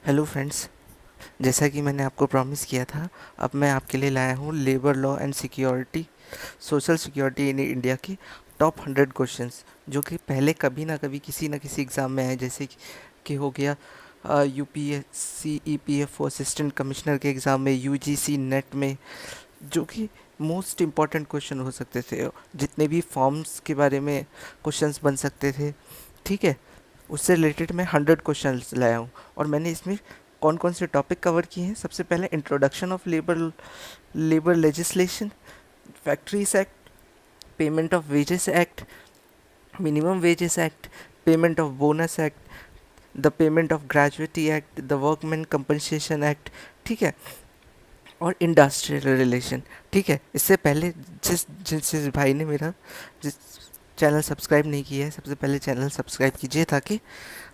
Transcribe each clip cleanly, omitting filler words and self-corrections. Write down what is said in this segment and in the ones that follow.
Hello friends, जैसा कि मैंने आपको प्रॉमिस किया था, अब मैं आपके लिए लाया हूँ labour law and security, social security in India की टॉप 100 क्वेश्चंस, जो कि पहले कभी ना कभी किसी न किसी एग्ज़ाम में आए। जैसे कि हो गया यूपीएससी ईपीएफओ असिस्टेंट कमिश्नर के एग्ज़ाम में, यूजीसी नेट में, जो कि मोस्ट इम्पॉर्टेंट क्वेश्चन हो सकते थे। जितने भी फॉर्म्स के बारे में क्वेश्चंस बन सकते थे, ठीक है, उससे रिलेटेड मैं 100 क्वेश्चंस लाया हूँ। और मैंने इसमें कौन कौन से टॉपिक कवर किए हैं। सबसे पहले introduction of labour legislation, factories act, payment of wages act, minimum wages act, payment of bonus act, the payment of gratuity act, the workman compensation act, ठीक है, और इंडस्ट्रियल रिलेशन। ठीक है, इससे पहले जिस भाई ने मेरा जिस चैनल सब्सक्राइब नहीं किया है, सबसे पहले चैनल सब्सक्राइब कीजिए ताकि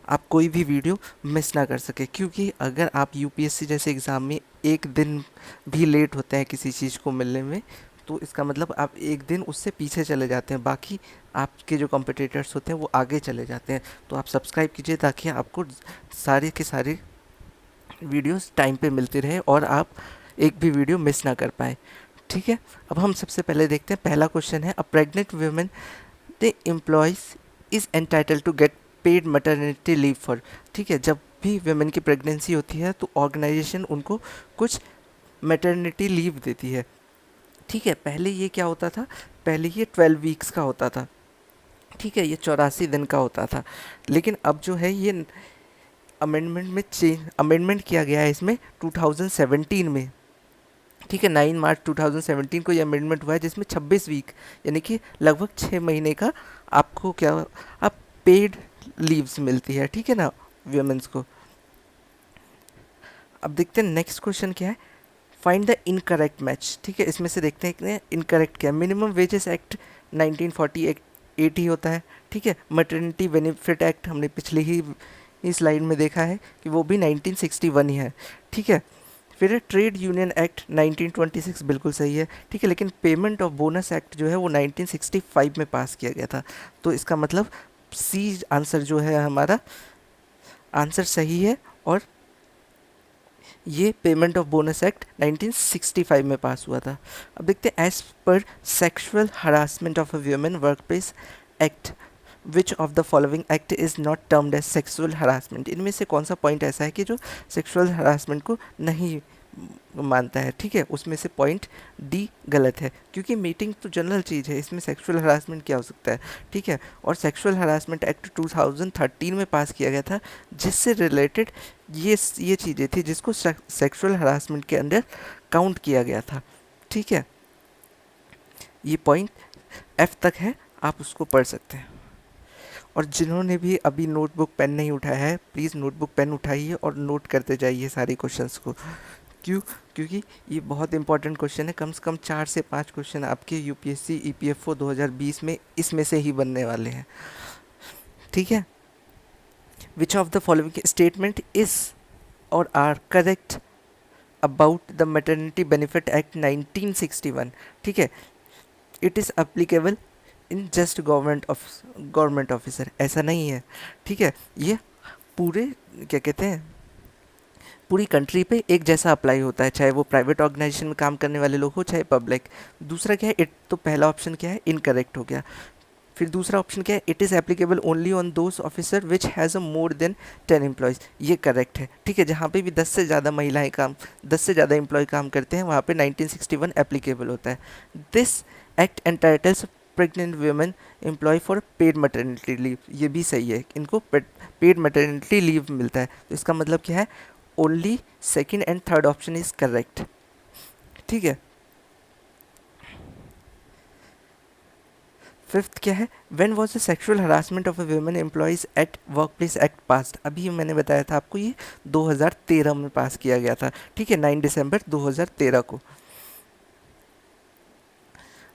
आप कोई भी वीडियो मिस ना कर सके। क्योंकि अगर आप यूपीएससी जैसे एग्ज़ाम में एक दिन भी लेट होते हैं किसी चीज़ को मिलने में, तो इसका मतलब आप एक दिन उससे पीछे चले जाते हैं, बाकी आपके जो कॉम्पिटिटर्स होते हैं वो आगे चले जाते हैं। तो आप सब्सक्राइब कीजिए ताकि आपको सारे के सारे वीडियोस टाइम पे मिलती रहे और आप एक भी वीडियो मिस ना कर पाए। ठीक है, अब हम सबसे पहले देखते हैं। पहला क्वेश्चन है, a pregnant women the employees is entitle to get paid maternity leave for. ठीक है, जब भी वुमेन की प्रेगनेंसी होती है तो ऑर्गेनाइजेशन उनको कुछ मैटरनिटी लीव देती है। ठीक है, पहले ये क्या होता था, पहले ये 12 वीक्स का होता था। ठीक है, ये 84 दिन का होता था। लेकिन अब जो है ये अमेंडमेंट किया गया है इसमें 2017 में। ठीक है, 9 मार्च 2017 को ये अमेंडमेंट हुआ है, जिसमें 26 वीक यानी कि लगभग 6 महीने का आपको क्या आप पेड लीव्स मिलती है। ठीक है ना, वुमेन्स को। अब देखते हैं नेक्स्ट क्वेश्चन क्या है, फाइंड द इनकरेक्ट मैच। ठीक है, इसमें से देखते हैं इनकरेक्ट क्या है। मिनिमम वेजेस एक्ट 1948 ही होता है। ठीक है, मटर्निटी बेनिफिट एक्ट हमने पिछले ही इस स्लाइड में देखा है कि वो भी 1961 ही है। ठीक है, फिर ट्रेड यूनियन एक्ट 1926 बिल्कुल सही है। ठीक है, लेकिन पेमेंट ऑफ बोनस एक्ट जो है वो 1965 में पास किया गया था। तो इसका मतलब सी आंसर जो है हमारा आंसर सही है। और ये पेमेंट ऑफ बोनस एक्ट 1965 में पास हुआ था। अब देखते हैं, as per sexual harassment of a women work place act which of the following act is not termed as sexual harassment. इनमें से कौन सा पॉइंट ऐसा है कि जो सेक्सुअल हरासमेंट को नहीं मानता है। ठीक है, उसमें से पॉइंट डी गलत है, क्योंकि मीटिंग तो जनरल चीज़ है, इसमें सेक्सुअल हरासमेंट क्या हो सकता है। ठीक है, और सेक्सुअल हरासमेंट एक्ट 2013 में पास किया गया था, जिससे रिलेटेड ये चीज़ें थी जिसको सेक्सुअल हरासमेंट के अंदर काउंट किया गया था। ठीक है, ये पॉइंट एफ तक है, आप उसको पढ़ सकते हैं। और जिन्होंने भी अभी नोटबुक पेन नहीं उठाया है, प्लीज़ नोटबुक पेन उठाइए और नोट करते जाइए सारे क्वेश्चंस को। क्यों? क्योंकि ये बहुत इंपॉर्टेंट क्वेश्चन है। कम से कम 4 से 5 क्वेश्चन आपके यूपीएससी ईपीएफओ 2020 में इसमें से ही बनने वाले हैं। ठीक है, which of the following statement is or are correct about the maternity benefit act 1961। ठीक है, it is applicable in just government officer, ऐसा नहीं है। ठीक है, ये पूरे क्या कहते हैं, पूरी कंट्री पे एक जैसा अप्लाई होता है, चाहे वो प्राइवेट ऑर्गेनाइजेशन में काम करने वाले लोग हो चाहे पब्लिक। दूसरा क्या है, इट तो पहला ऑप्शन क्या है, इनकरेक्ट हो गया। फिर दूसरा ऑप्शन क्या है, it is applicable only on those officer which has a more than 10 employees, ये करेक्ट है। ठीक है, जहाँ पे भी 10 से ज़्यादा एम्प्लॉय काम करते हैं वहाँ पे 1961 एप्लीकेबल होता है। This act entitles pregnant women employ for paid maternity leave, ये भी सही है, इनको पेड मैटरनिटी लीव मिलता है। तो इसका मतलब क्या है, only second and third option is correct. ठीक है, फिफ्थ क्या है, when was the sexual harassment of a women employees at work place act passed. अभी मैंने बताया था आपको, ये 2013 में पास किया गया था। ठीक है, 9 दिसंबर 2013 को।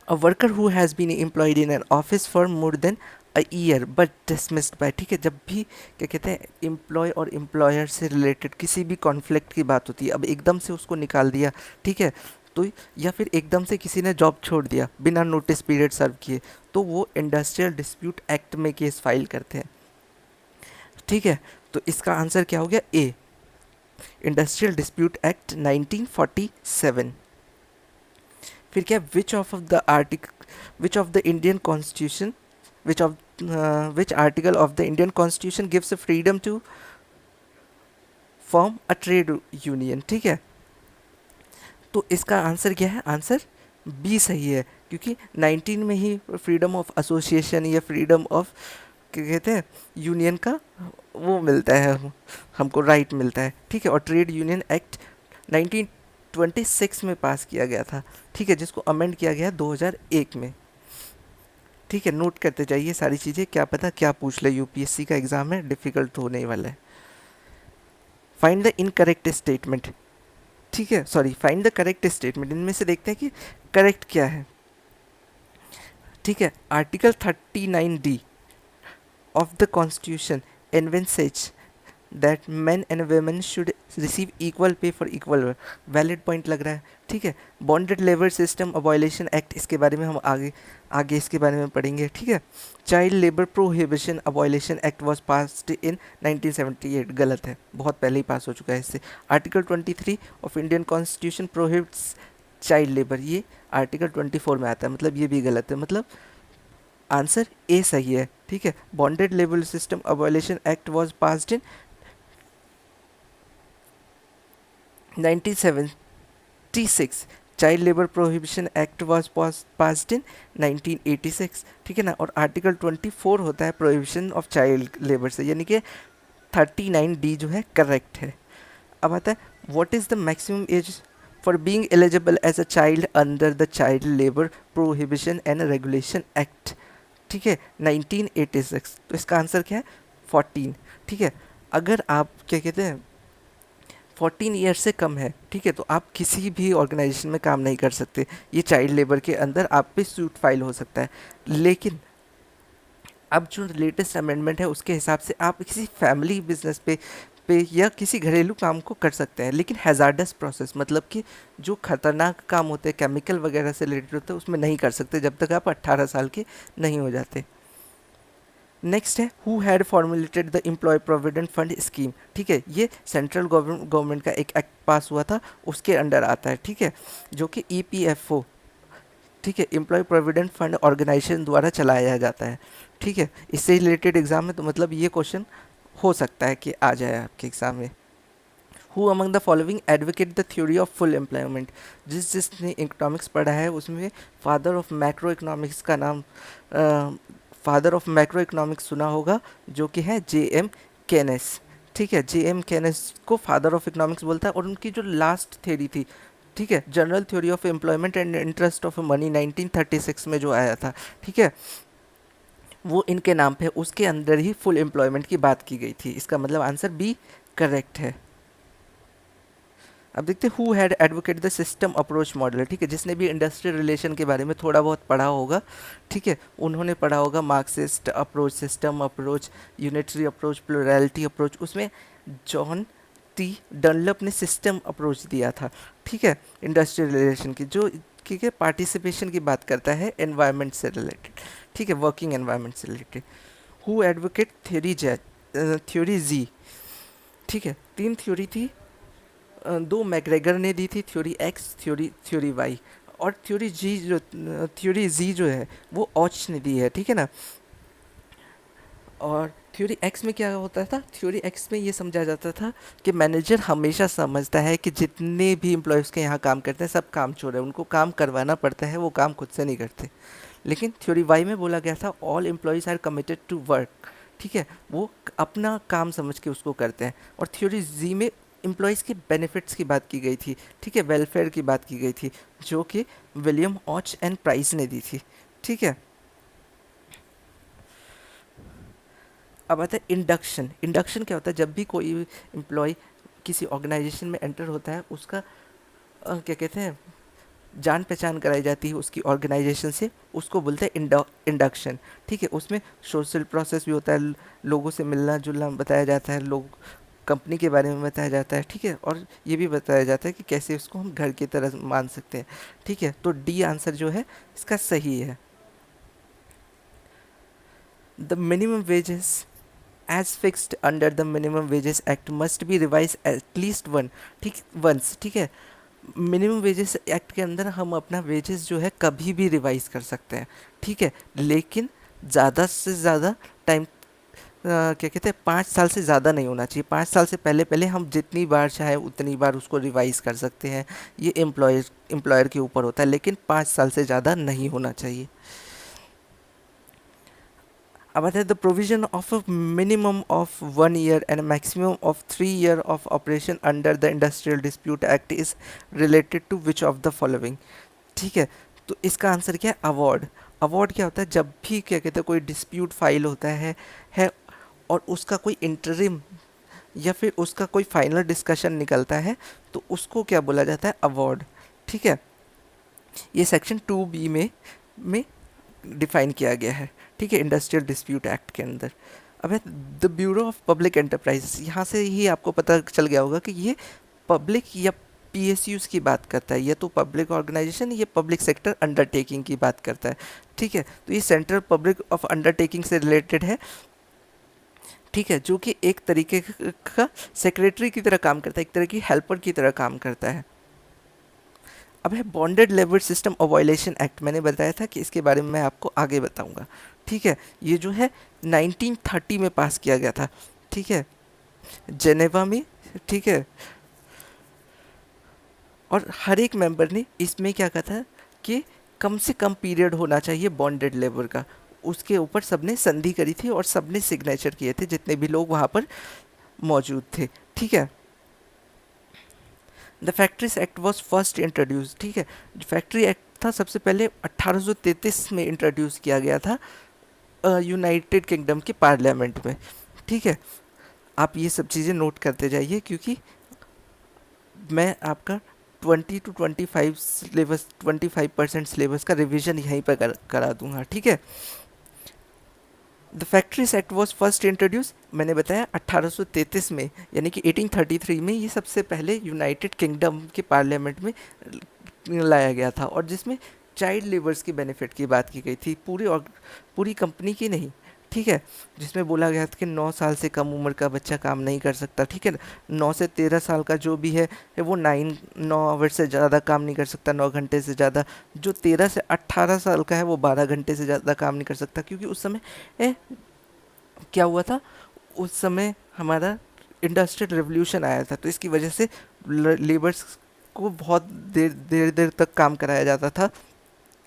A worker who has been employed in an office for more than a year but dismissed by. ठीक है, जब भी क्या कहते हैं एम्प्लॉय और एम्प्लॉयर से रिलेटेड किसी भी कॉन्फ्लिक्ट की बात होती है, अब एकदम से उसको निकाल दिया, ठीक है, तो या फिर एकदम से किसी ने जॉब छोड़ दिया बिना नोटिस पीरियड सर्व किए, तो वो इंडस्ट्रियल डिस्प्यूट एक्ट में केस फाइल करते हैं। ठीक है, तो इसका आंसर क्या हो गया, ए। Industrial dispute act 1947। फिर क्या, which of the Indian constitution which of which article of the Indian constitution gives freedom to form a trade union. ठीक है, तो इसका आंसर क्या है, आंसर बी सही है, क्योंकि 19 में ही फ्रीडम ऑफ एसोसिएशन या फ्रीडम ऑफ, क्या कहते हैं, यूनियन का वो मिलता है, हमको राइट मिलता है। ठीक है, और ट्रेड यूनियन एक्ट 1926 में पास किया गया था। ठीक है, जिसको अमेंड किया गया 2001 में। ठीक है, नोट करते जाइए सारी चीज़ें, क्या पता क्या पूछ ले, यूपीएससी का एग्जाम है, डिफिकल्ट होने वाला है। Find the incorrect statement. ठीक है, sorry, find the correct statement. इनमें से देखते हैं कि करेक्ट क्या है। ठीक है, article 39D of the constitution envisages that men and women should receive equal pay for equal work। Valid point लग रहा है। ठीक है, bonded labour system abolition act, इसके बारे में हम आगे आगे इसके बारे में पढ़ेंगे। ठीक है, child labour prohibition abolition act was passed in 1978, गलत है, बहुत पहले ही पास हो चुका है इससे। Article 23 of Indian constitution prohibits child labour, ये आर्टिकल 24 में आता है, मतलब ये भी गलत है, मतलब आंसर ए सही है। ठीक है, bonded labour system abolition act was passed in 1976। Child labour prohibition act was passed in 1986। ठीक है ना, और आर्टिकल 24 होता है प्रोहिबिशन ऑफ चाइल्ड लेबर से, यानी कि 39D जो है करेक्ट है। अब आता है, what is the maximum age for being eligible as a child under the child labour prohibition and regulation act. ठीक है, 1986। तो इसका आंसर क्या है, 14। ठीक है, अगर आप, क्या कहते हैं, 14 ईयर से कम है, ठीक है, तो आप किसी भी ऑर्गेनाइजेशन में काम नहीं कर सकते, ये चाइल्ड लेबर के अंदर आप पे सूट फाइल हो सकता है। लेकिन अब जो लेटेस्ट अमेंडमेंट है उसके हिसाब से आप किसी फैमिली बिजनेस पे या किसी घरेलू काम को कर सकते हैं, लेकिन हैज़ार्डस प्रोसेस, मतलब कि जो खतरनाक काम होते हैं, केमिकल वगैरह से रिलेटेड होते हैं, उसमें नहीं कर सकते जब तक आप 18 साल के नहीं हो जाते। नेक्स्ट है, who had formulated the employ provident fund scheme. ठीक है, ये सेंट्रल गवर्नमेंट का एक एक्ट पास हुआ था, उसके अंडर आता है। ठीक है, जो कि EPFO, ठीक है, एम्प्लॉय प्रोविडेंट फंड ऑर्गेनाइजेशन द्वारा चलाया जाता है। ठीक है, इससे रिलेटेड एग्जाम में, तो मतलब ये क्वेश्चन हो सकता है कि आ जाए आपके एग्जाम में। Who among the following advocate the theory of full employment. जिसने इकोनॉमिक्स पढ़ा है उसमें फादर ऑफ मैक्रो इकोनॉमिक्स का नाम, फादर ऑफ मैक्रो इकोनॉमिक्स सुना होगा, जो कि है JM केनेस। ठीक है, JM केनेस को फादर ऑफ इकोनॉमिक्स बोलता है, और उनकी जो लास्ट थ्योरी थी, ठीक है, general theory of employment and interest of money 1936 में जो आया था, ठीक है, वो इनके नाम पे, उसके अंदर ही फुल एम्प्लॉयमेंट की बात की गई थी। इसका मतलब आंसर बी करेक्ट है। अब देखते हैं, who had advocate the system approach model. ठीक है, जिसने भी इंडस्ट्रियल रिलेशन के बारे में थोड़ा बहुत पढ़ा होगा, ठीक है, उन्होंने पढ़ा होगा Marxist approach, system approach, unitary approach, plurality approach. उसमें जॉन T डनलप ने सिस्टम अप्रोच दिया था। ठीक है, इंडस्ट्रियल रिलेशन की, जो ठीक है पार्टिसिपेशन की बात करता है एनवायरनमेंट से रिलेटेड, ठीक है, वर्किंग एनवायरनमेंट से रिलेटेड। हु एडवोकेट थ्योरी जी। ठीक है, तीन थ्योरी थी, दो मैग्रेगर ने दी थी, थ्योरी एक्स, थ्योरी वाई, और थ्योरी जी जो है वो ऑच ने दी है। ठीक है ना, और थ्योरी एक्स में क्या होता था, थ्योरी एक्स में ये समझा जाता था कि मैनेजर हमेशा समझता है कि जितने भी एम्प्लॉयज़ के यहाँ काम करते हैं सब काम चोर है, उनको काम करवाना पड़ता है, वो काम खुद से नहीं करते। लेकिन थ्योरी वाई में बोला गया था all employees are committed to work. ठीक है, वो अपना काम समझ के उसको करते हैं। और थ्योरी जी में एम्प्लॉयज़ के बेनिफिट्स की बात की गई थी, ठीक है, वेलफेयर की बात की गई थी, जो कि विलियम ऑच एंड प्राइस ने दी थी। ठीक है, अब आता है इंडक्शन। इंडक्शन क्या होता है, जब भी कोई एम्प्लॉय किसी ऑर्गेनाइजेशन में एंटर होता है, उसका क्या कहते हैं, जान पहचान कराई जाती है उसकी ऑर्गेनाइजेशन से, उसको बोलते हैं इंडक्शन। ठीक है, उसमें सोशल प्रोसेस भी होता है, लोगों से मिलना जुलना बताया जाता है, लोग कंपनी के बारे में बताया जाता है। ठीक है, और ये भी बताया जाता है कि कैसे उसको हम घर की तरह मान सकते हैं। ठीक है, तो डी आंसर जो है इसका सही है। The minimum wages as fixed under the minimum wages act must be revise at least one, ठीक, वंस, ठीक है। मिनिमम वेजेस एक्ट के अंदर हम अपना वेजेस जो है कभी भी रिवाइज कर सकते हैं, ठीक है, लेकिन ज़्यादा से ज़्यादा टाइम, क्या कहते हैं, 5 साल से ज़्यादा नहीं होना चाहिए। 5 साल से पहले पहले हम जितनी बार चाहे उतनी बार उसको रिवाइज कर सकते हैं, ये एम्प्लॉयर के ऊपर होता है, लेकिन 5 साल से ज़्यादा नहीं होना चाहिए। अब आता है the provision of a minimum of 1 year and maximum of 3 year of operation under the industrial dispute act is related to which of the following, ठीक है। तो इसका आंसर क्या है, अवार्ड। अवार्ड क्या होता है, जब भी क्या कहते हैं कोई डिस्प्यूट फाइल होता है और उसका कोई इंटरिम या फिर उसका कोई फाइनल डिस्कशन निकलता है, तो उसको क्या बोला जाता है, अवार्ड, ठीक है। ये सेक्शन 2B में डिफाइन किया गया है, ठीक है, इंडस्ट्रियल डिस्प्यूट एक्ट के अंदर। अब है the bureau of public enterprise, यहाँ से ही आपको पता चल गया होगा कि ये पब्लिक या PSUs की बात करता है, ये तो पब्लिक ऑर्गेनाइजेशन, ये पब्लिक सेक्टर अंडरटेकिंग की बात करता है, ठीक है। तो ये सेंट्रल पब्लिक ऑफ अंडरटेकिंग से रिलेटेड है, ठीक है, जो कि एक तरीके का सेक्रेटरी की तरह काम करता है, एक तरह की हेल्पर की तरह काम करता है। अब है बॉन्डेड लेबर सिस्टम अवॉयलेशन एक्ट, मैंने बताया था कि इसके बारे में मैं आपको आगे बताऊंगा, ठीक है। ये जो है 1930 में पास किया गया था, ठीक है, जेनेवा में, ठीक है। और हर एक मेंबर ने इसमें क्या कहा था कि कम से कम पीरियड होना चाहिए बॉन्डेड लेबर का, उसके ऊपर सबने संधि करी थी और सबने सिग्नेचर किए थे, जितने भी लोग वहाँ पर मौजूद थे, ठीक है। The factories act was first introduce, ठीक है, फैक्ट्री एक्ट था सबसे पहले 1833 में इंट्रोड्यूस किया गया था यूनाइटेड किंगडम के पार्लियामेंट में, ठीक है। आप ये सब चीज़ें नोट करते जाइए, क्योंकि मैं आपका 25% सिलेबस का रिवीजन यहीं पर करा दूंगा, ठीक है। The factories act was first introduce, मैंने बताया 1833 में, यानी कि 1833 में ये सबसे पहले यूनाइटेड किंगडम के पार्लियामेंट में लाया गया था, और जिसमें चाइल्ड लेबर्स के बेनिफिट की बात की गई थी, पूरी कंपनी की नहीं, ठीक है। जिसमें बोला गया था कि 9 साल से कम उम्र का बच्चा काम नहीं कर सकता, ठीक है। 9 से 13 साल का जो भी है वो 9 आवर से ज़्यादा काम नहीं कर सकता, 9 घंटे से ज़्यादा। जो 13 से 18 साल का है वो 12 घंटे से ज़्यादा काम नहीं कर सकता, क्योंकि उस समय क्या हुआ था, उस समय हमारा इंडस्ट्रियल रेवोल्यूशन आया था, तो इसकी वजह से लेबर्स को बहुत देर देर देर तक काम कराया जाता था,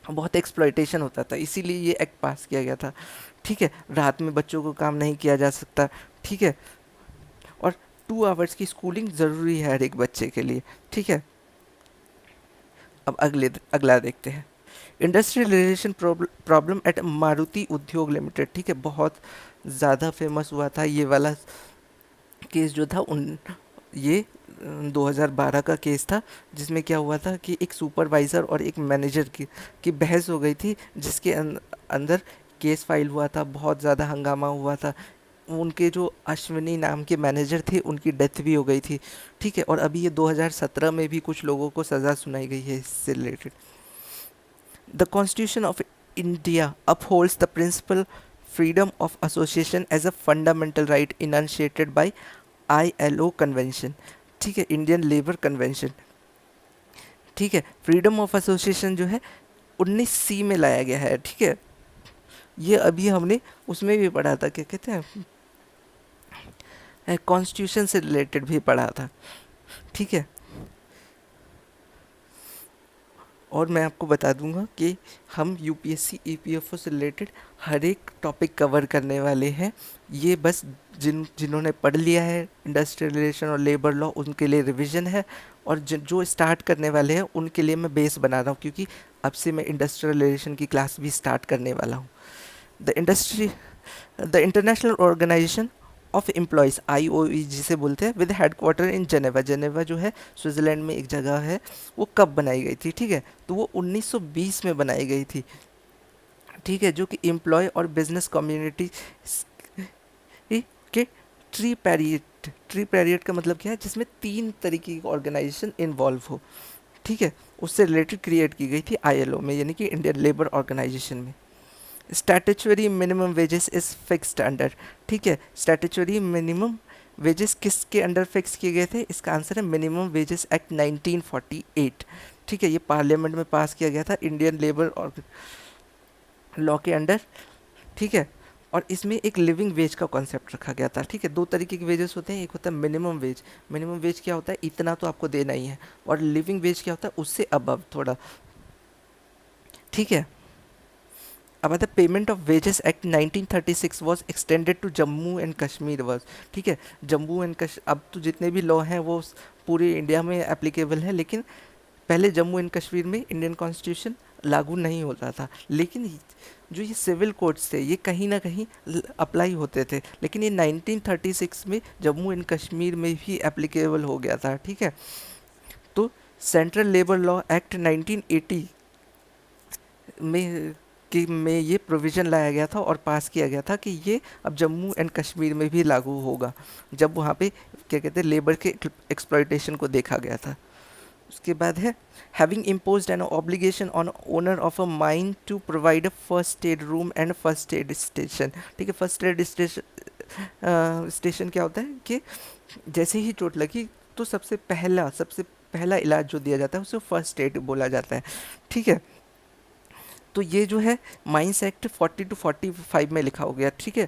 बहुत एक्सप्लॉयटेशन होता था, इसीलिए ये एक्ट पास किया गया था, ठीक है। रात में बच्चों को काम नहीं किया जा सकता, ठीक है। और 2 आवर्स की स्कूलिंग ज़रूरी है हर एक बच्चे के लिए, ठीक है। अब अगला देखते हैं, industrial relation problem at Maruti उद्योग लिमिटेड, ठीक है। बहुत ज़्यादा फेमस हुआ था ये वाला केस जो था, ये 2012 का केस था, जिसमें क्या हुआ था कि एक सुपरवाइज़र और एक मैनेजर की बहस हो गई थी, जिसके अंदर केस फाइल हुआ था, बहुत ज़्यादा हंगामा हुआ था। उनके जो अश्विनी नाम के मैनेजर थे, उनकी डेथ भी हो गई थी, ठीक है। और अभी ये 2017 में भी कुछ लोगों को सज़ा सुनाई गई है इससे related. The constitution of India upholds the principle freedom of association as a fundamental right enunciated by ILO convention, ठीक है, इंडियन लेबर कन्वेंशन, ठीक है। फ्रीडम ऑफ एसोसिएशन जो है 19C में लाया गया है, ठीक है। ये अभी हमने उसमें भी पढ़ा था, क्या कहते हैं, कॉन्स्टिट्यूशन से रिलेटेड भी पढ़ा था, ठीक है। और मैं आपको बता दूंगा कि हम UPSC EPFO से रिलेटेड हर एक टॉपिक कवर करने वाले हैं। ये बस जिन्होंने पढ़ लिया है इंडस्ट्रियल रिलेशन और लेबर लॉ, उनके लिए रिवीजन है, और जो स्टार्ट करने वाले हैं उनके लिए मैं बेस बना रहा हूँ, क्योंकि अब से मैं इंडस्ट्रियल रिलेशन की क्लास भी स्टार्ट करने वाला हूँ। The international organisation of employers, IOE जिसे बोलते हैं, with headquarter in Geneva, Geneva जो है स्विट्ज़रलैंड में एक जगह है, वो कब बनाई गई थी, ठीक है। तो वो 1920 में बनाई गई थी, ठीक है, जो कि एम्प्लॉय और बिजनेस कम्युनिटी के ट्री पैरियड का मतलब क्या है, जिसमें 3 तरीके की ऑर्गेनाइजेशन इन्वॉल्व हो, ठीक है, उससे रिलेटेड क्रिएट की गई थी ILO में, यानी कि इंडियन लेबर ऑर्गेनाइजेशन में। Statutory minimum wages is fixed under, ठीक है, स्टैट्यूटरी मिनिमम वेजेस किसके अंडर फिक्स किए गए थे? इसका आंसर है मिनिमम वेजेस एक्ट 1948, ठीक है, ये पार्लियामेंट में पास किया गया था इंडियन लेबर और लॉ के अंडर, ठीक है। और इसमें एक लिविंग वेज का कॉन्सेप्ट रखा गया था, ठीक है। दो तरीके के वेजेस होते हैं, एक होता है मिनिमम वेज, मिनिमम वेज क्या होता है, इतना तो आपको देना ही है, और लिविंग वेज क्या होता है, उससे अबव थोड़ा, ठीक है। अब आता है payment of wages act 1936 was extended to Jammu and Kashmir was, ठीक है, जम्मू एंड अब तो जितने भी लॉ हैं वो पूरे इंडिया में एप्लीकेबल है, लेकिन पहले जम्मू एंड कश्मीर में इंडियन कॉन्स्टिट्यूशन लागू नहीं होता था, लेकिन जो ये सिविल कोड्स थे ये कहीं ना कहीं अप्लाई होते थे, लेकिन ये 1936 में जम्मू एंड कश्मीर में भी एप्लीकेबल हो गया था, ठीक है। तो सेंट्रल लेबर लॉ एक्ट 1980 में में ये प्रोविज़न लाया गया था और पास किया गया था कि ये अब जम्मू एंड कश्मीर में भी लागू होगा, जब वहाँ पे क्या कहते हैं लेबर के एक्सप्लॉयटेशन को देखा गया था। उसके बाद है having imposed an obligation on owner of a mine to provide a first aid room and first aid station, ठीक है। फर्स्ट एड स्टेशन स्टेशन क्या होता है कि जैसे ही चोट लगी तो सबसे पहला इलाज जो दिया जाता है उसे फर्स्ट एड बोला जाता है, ठीक है। तो ये जो है माइंस एक्ट 40 टू 45 में लिखा हो गया, ठीक है।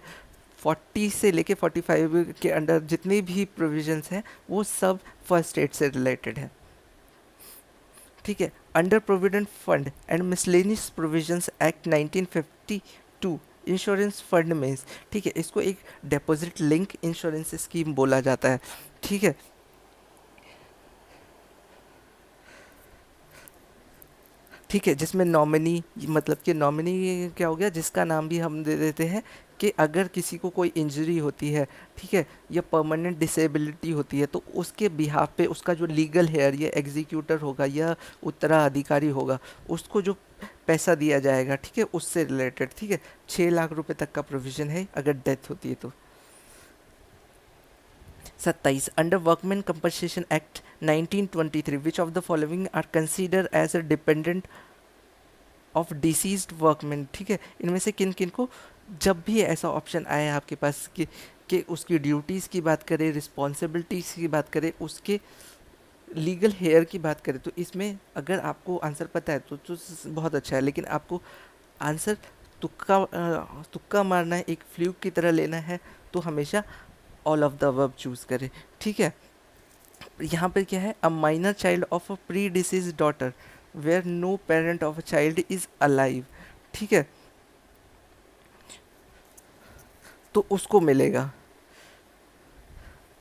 40 से लेके 45 के अंडर जितने भी प्रोविजंस हैं वो सब फर्स्ट एड से रिलेटेड है, ठीक है। Under provident fund and miscellaneous provisions act 1952 insurance fund में, ठीक है, इसको एक डिपॉजिट लिंक इंश्योरेंस स्कीम बोला जाता है, ठीक है। ठीक है, जिसमें नॉमिनी, मतलब कि नॉमिनी क्या हो गया, जिसका नाम भी हम दे देते हैं कि अगर किसी को कोई इंजरी होती है, ठीक है, या परमानेंट डिसेबिलिटी होती है, तो उसके बिहाफ पे उसका जो लीगल हेयर या एग्जीक्यूटर होगा या उत्तराधिकारी होगा, उसको जो पैसा दिया जाएगा, ठीक है, उससे रिलेटेड, ठीक है, 6 लाख रुपए तक का प्रोविज़न है अगर डेथ होती है तो। 27 under workman compensation act 1923 which of the following are consider as a dependent of deceased workman, ठीक है, इनमें से किन किन को, जब भी ऐसा ऑप्शन आए आपके पास कि उसकी ड्यूटीज़ की बात करें, रिस्पॉन्सिबिलिटीज़ की बात करें, उसके लीगल हेयर की बात करें, तो इसमें अगर आपको आंसर पता है तो बहुत अच्छा है, लेकिन आपको आंसर तुक्का मारना है, एक फ्लूक की तरह लेना है, तो हमेशा all of the above choose करें, ठीक है। यहाँ पर क्या है, a minor child of a pre deceased daughter where no parent of a child is alive, ठीक है, तो उसको मिलेगा।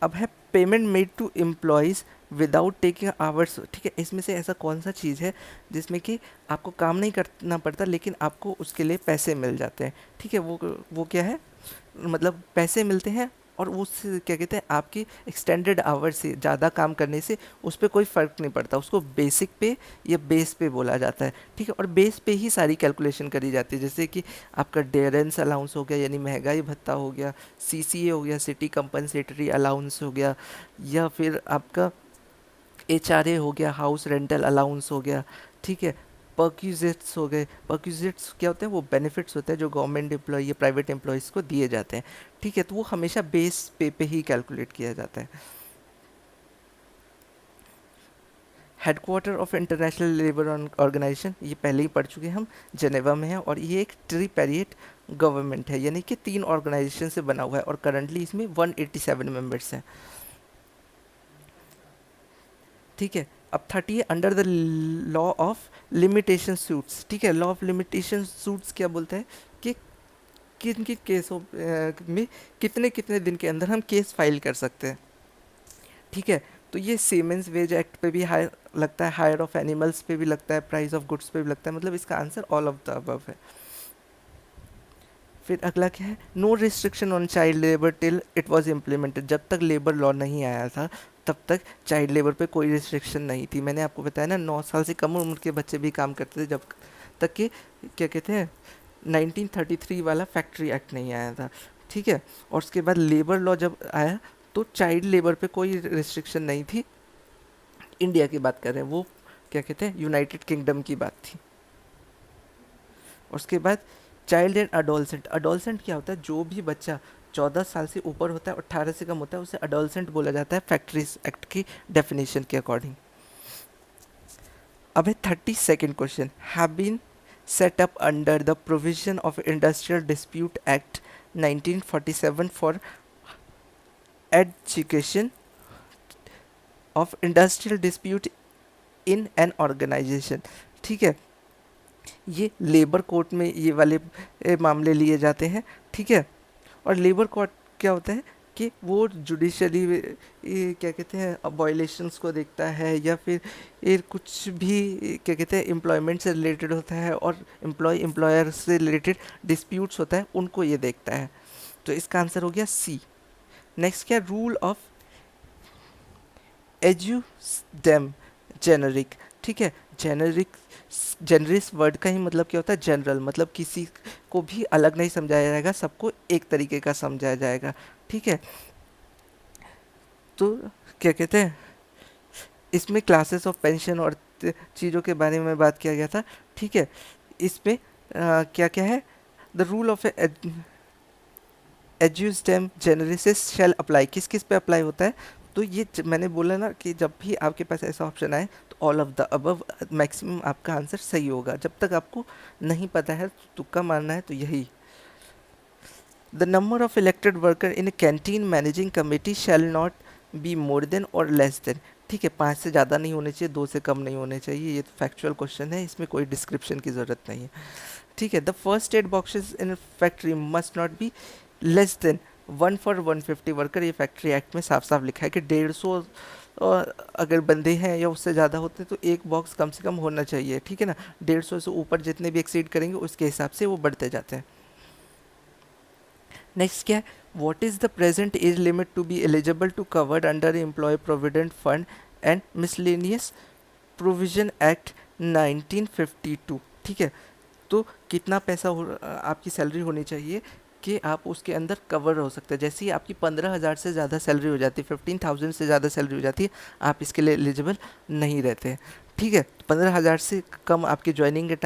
अब है payment made to employees without taking hours, ठीक है, इसमें से ऐसा कौन सा चीज़ है जिसमें कि आपको काम नहीं करना पड़ता लेकिन आपको उसके लिए पैसे मिल जाते हैं, ठीक है, वो क्या है, मतलब पैसे मिलते हैं, और उससे क्या कहते हैं आपकी एक्सटेंडेड आवर्स से ज़्यादा काम करने से उस पर कोई फ़र्क नहीं पड़ता, उसको बेसिक पे या बेस पे बोला जाता है, ठीक है। और बेस पे ही सारी कैलकुलेशन करी जाती है, जैसे कि आपका डेरेंस अलाउंस हो गया यानी महंगाई भत्ता हो गया, सीसीए हो गया, सिटी कंपनसेटरी अलाउंस हो गया, या फिर आपका एचआरए हो गया, हाउस रेंटल अलाउंस हो गया, ठीक है। परक्यूजिट्स हो गए, परक्यूजिट्स क्या होते हैं, वो बेनिफिट्स होते हैं जो गवर्नमेंट एम्प्लॉय या प्राइवेट एम्प्लॉयज़ को दिए जाते हैं, ठीक है, तो वो हमेशा बेस पे ही कैलकुलेट किया जाता है। Headquarter of international labour organisation, ये पहले ही पढ़ चुके हैं हम, जेनेवा में है, और ये एक ट्रिपेरिएट गवर्नमेंट है, यानी कि 3 ऑर्गेनाइजेशन से बना हुआ है, और करंटली इसमें 187 मेंबर्स हैं, ठीक है। अब 30 है under the law of limitation suits, ठीक है, लॉ ऑफ लिमिटेशन सूट्स क्या बोलते हैं कि किन किन केसों में कितने कितने दिन के अंदर हम केस फाइल कर सकते हैं, ठीक है। तो ये सीमेंस वेज एक्ट पे भी हायर लगता है, हायर ऑफ एनिमल्स पे भी लगता है, प्राइस ऑफ गुड्स पे भी लगता है, मतलब इसका answer all of the above है। फिर अगला क्या है, no restriction on child labour till it was implemented, जब तक लेबर लॉ नहीं आया था तब तक चाइल्ड लेबर पे कोई रिस्ट्रिक्शन नहीं थी। मैंने आपको बताया ना 9 साल से कम उम्र के बच्चे भी काम करते थे, जब तक कि क्या कहते हैं 1933 वाला फैक्ट्री एक्ट नहीं आया था, ठीक है। और उसके बाद लेबर लॉ जब आया तो चाइल्ड लेबर पे कोई रिस्ट्रिक्शन नहीं थी, इंडिया की बात कर रहे हैं, वो क्या कहते हैं यूनाइटेड किंगडम की बात थी। और उसके बाद चाइल्ड एंड अडोलसेंट, अडोलसेंट क्या होता है, जो भी बच्चा 14 साल से ऊपर होता है और 18 से कम होता है उसे अडोलसेंट बोला जाता है फैक्ट्रीज एक्ट की डेफिनेशन के अकॉर्डिंग। अब है 32nd question, have been set up under the provision of Industrial Dispute Act 1947 for education of industrial dispute in an organization। ठीक है, ये लेबर कोर्ट में ये वाले मामले लिए जाते हैं। ठीक है, और लेबर कोर्ट क्या होता है कि वो जुडिशली क्या कहते हैं वायलेशंस को देखता है, या फिर ये कुछ भी क्या कहते हैं एम्प्लॉयमेंट से रिलेटेड होता है और एम्प्लॉयर से रिलेटेड डिस्प्यूट्स होता है उनको ये देखता है। तो इसका आंसर हो गया सी। नेक्स्ट क्या, रूल ऑफ एजुडेम जेनरिक। ठीक है, जेनरिक, जेनरिस वर्ड का ही मतलब क्या होता है, जनरल, मतलब किसी को भी अलग नहीं समझाया जाएगा, सबको एक तरीके का समझाया जाएगा। ठीक है, तो क्या कहते हैं इसमें क्लासेस ऑफ पेंशन और चीज़ों के बारे में बात किया गया था। ठीक है, इसमें क्या क्या है, the rule of ejusdem generis shall apply, किस किस पे अप्लाई होता है। तो ये मैंने बोला ना कि जब भी आपके पास ऐसा ऑप्शन आए तो all of the above maximum आपका आंसर सही होगा। जब तक आपको नहीं पता है तो तुक्का मारना है तो यही। The number of elected worker in canteen managing committee shell not be more than और लेस देन। ठीक है, 5 से ज़्यादा नहीं होने चाहिए, 2 से कम नहीं होने चाहिए। ये तो फैक्चुअल क्वेश्चन है, इसमें कोई डिस्क्रिप्शन की ज़रूरत नहीं है। ठीक है, the first aid boxes in factory must not be less than 1 for 150 worker. ये फैक्ट्री एक्ट में साफ साफ लिखा है कि 150 अगर बंदे हैं या उससे ज़्यादा होते तो एक बॉक्स कम से कम होना चाहिए। ठीक है ना, 150 से ऊपर जितने भी एक्सीड करेंगे उसके हिसाब से वो बढ़ते जाते हैं। नेक्स्ट क्या है, what is the present age limit to be eligible to covered under employ provident fund and miscellaneous provision act 1952। ठीक है, तो कितना पैसा आपकी सैलरी होनी चाहिए कि आप उसके अंदर कवर हो सकते हैं। जैसे ही आपकी 15,000 से ज़्यादा सैलरी हो जाती है, 15,000 से ज़्यादा सैलरी हो जाती है, आप इसके लिए एलिजिबल नहीं रहते। ठीक है, 15,000 से कम आपकी ज्वाइनिंग के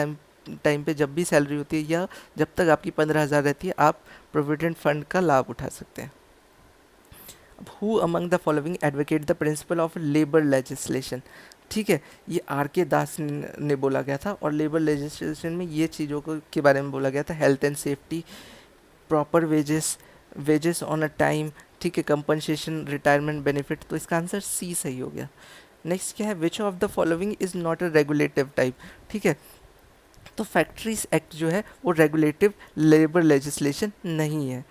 टाइम पे जब भी सैलरी होती है या जब तक आपकी 15,000 रहती है, आप प्रोविडेंट फंड का लाभ उठा सकते हैं। Who among the following advocate the principle of labour legislation. ठीक है, ये आर के दास ने बोला गया था, और लेबर लेजिस्लेशन में ये चीज़ों के बारे में बोला गया था, health and safety, proper wages on a time. ठीक है, कंपनसेशन, रिटायरमेंट बेनिफिट। तो इसका आंसर सी सही हो गया। नेक्स्ट क्या है, which of the following is not a regulative type. ठीक है, तो फैक्ट्रीज एक्ट जो है वो रेगुलेटिव लेबर लेजिस्लेशन नहीं है।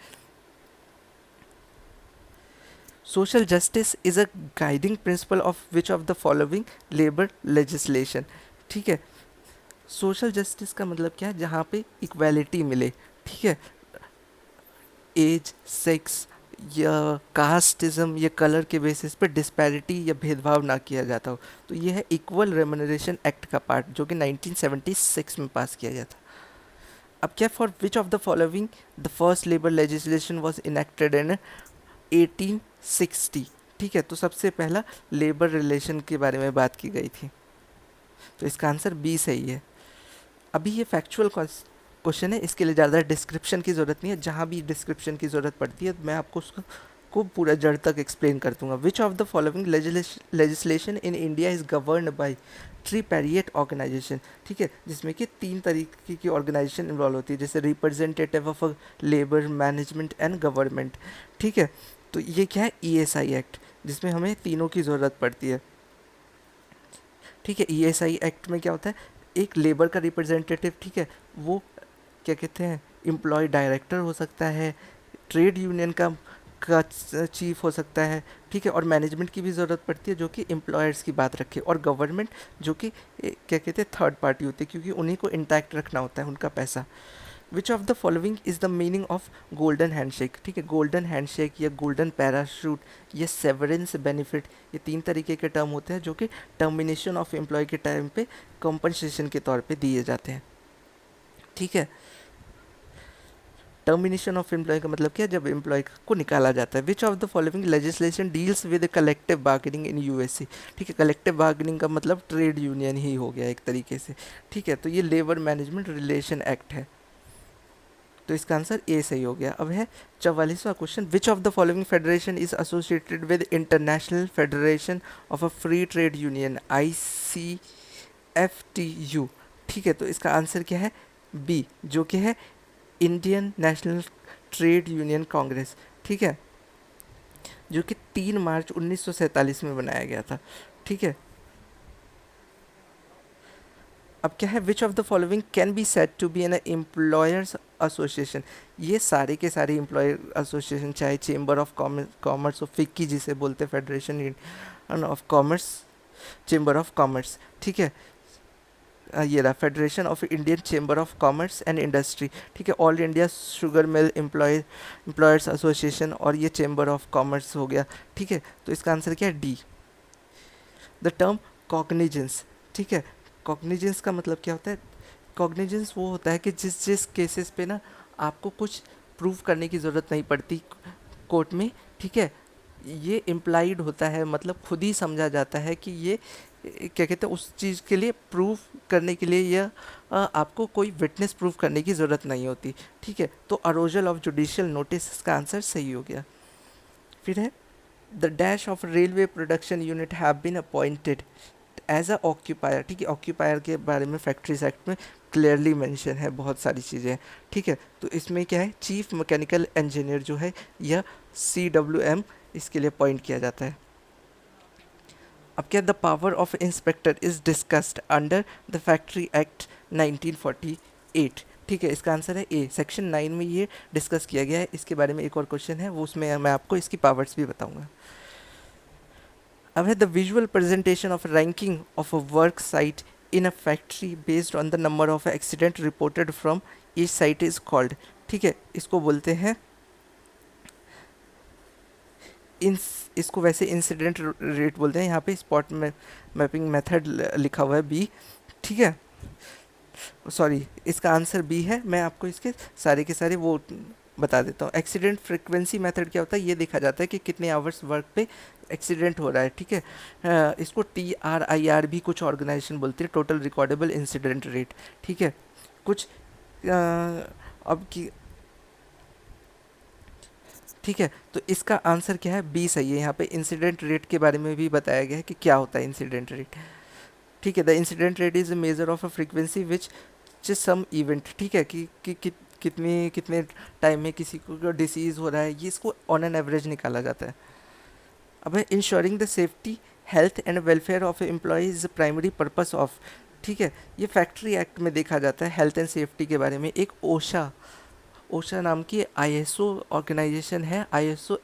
Social justice is a guiding principle of which of the following labour legislation. ठीक है, सोशल जस्टिस का मतलब क्या है, जहाँ पे इक्वालिटी मिले। ठीक है, एज, सेक्स या कास्टिज्म या कलर के बेसिस पे डिस्पैरिटी या भेदभाव ना किया जाता हो। तो ये है इक्वल रेम्यूनरेशन एक्ट का पार्ट, जो कि 1976 में पास किया गया था। अब क्या, for which of the following the first labour legislation was enacted इन 1860। ठीक है, तो सबसे पहला लेबर रिलेशन के बारे में बात की गई थी, तो इसका आंसर बी सही है। अभी ये फैक्चुअल क्वेश्चन है, इसके लिए ज़्यादा डिस्क्रिप्शन की ज़रूरत नहीं है। जहाँ भी डिस्क्रिप्शन की ज़रूरत पड़ती है मैं आपको उसको को पूरा जड़ तक एक्सप्लेन कर दूंगा। Which of the following legislation in India is govern by tripartite organisation. ठीक है, जिसमें कि 3 तरीके की ऑर्गेनाइजेशन इन्वॉल्व होती है, जैसे representative of labour, management and government. ठीक है, तो ये क्या है, ईएसआई एक्ट, जिसमें हमें तीनों की ज़रूरत पड़ती है। ठीक है, ईएसआई एक्ट में क्या होता है, एक लेबर का रिप्रेजेंटेटिव, ठीक है, वो क्या कहते हैं एम्प्लॉय डायरेक्टर हो सकता है, ट्रेड यूनियन का चीफ हो सकता है। ठीक है, और मैनेजमेंट की भी ज़रूरत पड़ती है जो कि एम्प्लॉयर्स की बात रखे, और गवर्नमेंट जो कि क्या कहते हैं थर्ड पार्टी होती है, क्योंकि उन्हीं को इंटैक्ट रखना होता है उनका पैसा। विच of the following is the meaning of golden handshake. ठीक है, गोल्डन हैंडशेक या गोल्डन पैराशूट या सेवरेंस बेनिफिट, ये 3 तरीके के टर्म होते हैं जो कि टर्मिनेशन ऑफ एम्प्लॉय के टाइम पे कंपनसेशन के तौर पे दिए जाते हैं। ठीक है, टर्मिनेशन ऑफ एम्प्लॉय का मतलब क्या है, जब एम्प्लॉय को निकाला जाता है। Which of the following legislation deals with collective bargaining in USA. ठीक है, कलेक्टिव बार्गेनिंग का मतलब ट्रेड यूनियन ही हो गया एक तरीके से। ठीक है, तो ये लेबर मैनेजमेंट रिलेशन एक्ट है। तो इसका आंसर ए सही हो गया। अब है 44वां question, which of the following federation is associated with international federation of a free trade union ICFTU। ठीक है, तो इसका आंसर क्या है, बी, जो कि है Indian national trade union Congress. ठीक है, जो कि 3 मार्च 1947 में बनाया गया था। ठीक है, अब क्या है, which of the following can be said to be an employers association. ये सारे के सारे एम्प्लॉयर एसोसिएशन, चाहे chamber of commerce of FICCI जिसे बोलते हैं, federation of commerce, chamber of commerce. ठीक है, ये रहा federation of Indian chamber of commerce and industry. ठीक है, all India sugar mill employers association, और ये चेंबर ऑफ कॉमर्स हो गया। ठीक है, तो इसका आंसर क्या है, डी। The term cognizance. ठीक है, कॉग्निजेंस का मतलब क्या होता है, कॉग्निजेंस वो होता है कि जिस जिस केसेस पे ना आपको कुछ प्रूव करने की ज़रूरत नहीं पड़ती कोर्ट में। ठीक है, ये इम्प्लाइड होता है, मतलब खुद ही समझा जाता है कि ये क्या कहते हैं, उस चीज़ के लिए प्रूफ करने के लिए या आपको कोई विटनेस प्रूफ करने की ज़रूरत नहीं होती। ठीक है, तो अरोजल ऑफ जुडिशियल नोटिस का आंसर सही हो गया। फिर है, the dash of railway production unit have been appointed as a occupier. ठीक है, ऑक्यूपायर के बारे में फैक्ट्रीज एक्ट में क्लियरली मेंशन है, बहुत सारी चीज़ें हैं। ठीक है, तो इसमें क्या है, चीफ मैकेनिकल इंजीनियर जो है यह CWM इसके लिए अपॉइंट किया जाता है। अब क्या, the power of inspector is discussed under the factory act 1948। ठीक है, इसका आंसर है ए, सेक्शन 9 में ये डिस्कस किया गया है। इसके बारे में एक और क्वेश्चन है, वो उसमें मैं आपको इसकी पावर्स भी बताऊंगा। अब है, the visual presentation of ranking of a work site in a factory based on the number of accident reported from each site is called. ठीक है, इसको बोलते हैं इसको वैसे इंसिडेंट रेट बोलते हैं, यहाँ पे स्पॉट में मैपिंग मेथड लिखा हुआ है बी। ठीक है, सॉरी, इसका आंसर बी है। मैं आपको इसके सारे के सारे वो बता देता हूँ। एक्सीडेंट फ्रिक्वेंसी मेथड क्या होता है, ये देखा जाता है कि कितने आवर्स वर्क पे एक्सीडेंट हो रहा है। ठीक है, इसको TRIR भी कुछ ऑर्गेनाइजेशन बोलती है, टोटल रिकॉर्डेबल इंसिडेंट रेट। ठीक है, कुछ अब की, ठीक है, तो इसका आंसर क्या है, बी सही है। यहाँ पे इंसिडेंट रेट के बारे में भी बताया गया है कि क्या होता है इंसिडेंट रेट। ठीक है, the incident rate is a measure of a frequency which some event. ठीक है, कि कितने कितने टाइम में किसी को डिसीज़ हो रहा है, ये इसको ऑन एन एवरेज निकाला जाता है। अब है, ensuring the safety health and welfare of employ is the primary purpose of. ठीक है, ये फैक्ट्री एक्ट में देखा जाता है हेल्थ एंड सेफ्टी के बारे में। एक ओशा नाम की ISO ऑर्गेनाइजेशन है, ISO